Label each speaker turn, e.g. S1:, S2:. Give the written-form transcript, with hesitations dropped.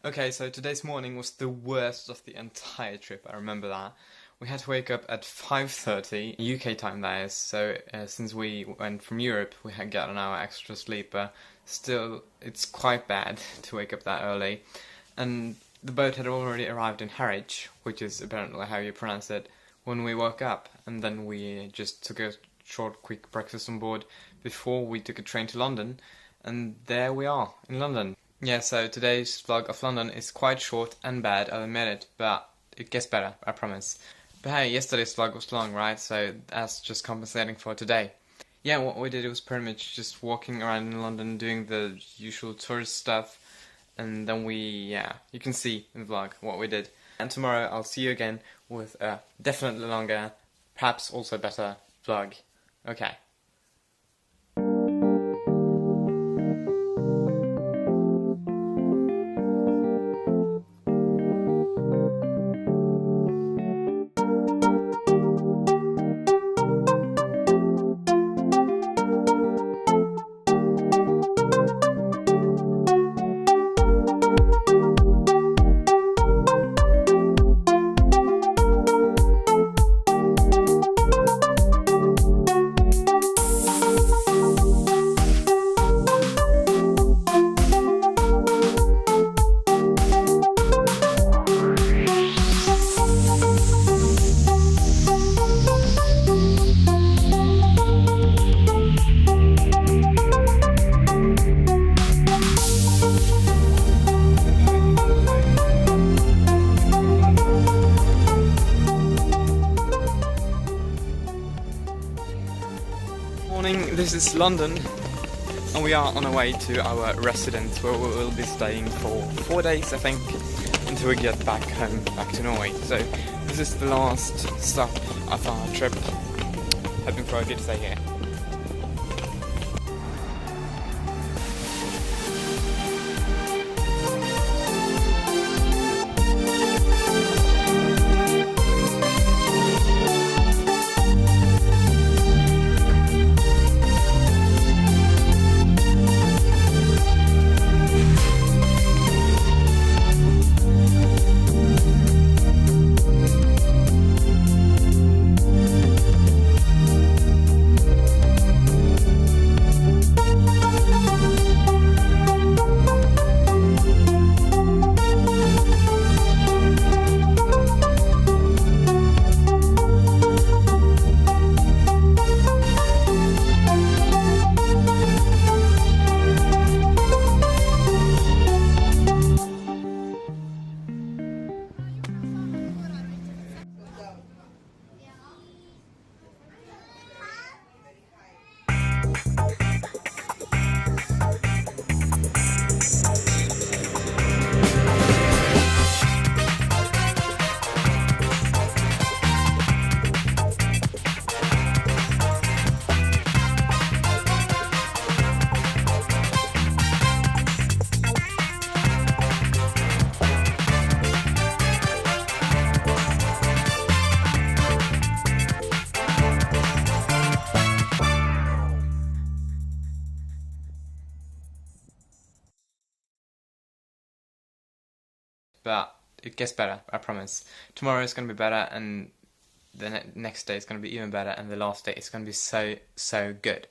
S1: Okay, so today's morning was the worst of the entire trip, I remember that. We had to wake up at 5:30, UK time that is, so since we went from Europe, we had got an hour extra sleep, but still, it's quite bad to wake up that early. And the boat had already arrived in Harwich, which is apparently how you pronounce it, when we woke up, and then we just took a short, quick breakfast on board before we took a train to London, and there we are, in London. Yeah, so today's vlog of London is quite short and bad, I'll admit it, but it gets better, I promise. But hey, yesterday's vlog was long, right? So that's just compensating for today. Yeah, what we did was pretty much just walking around in London doing the usual tourist stuff, and then yeah, you can see in the vlog what we did. And tomorrow I'll see you again with a definitely longer, perhaps also better vlog. Okay. Morning, this is London, and we are on our way to our residence where we will be staying for 4 days, I think, until we get back home, back to Norway. So this is the last stop of our trip. Hoping for a good stay here. But it gets better, I promise. Tomorrow is going to be better, and the next day is going to be even better, and the last day is going to be so good.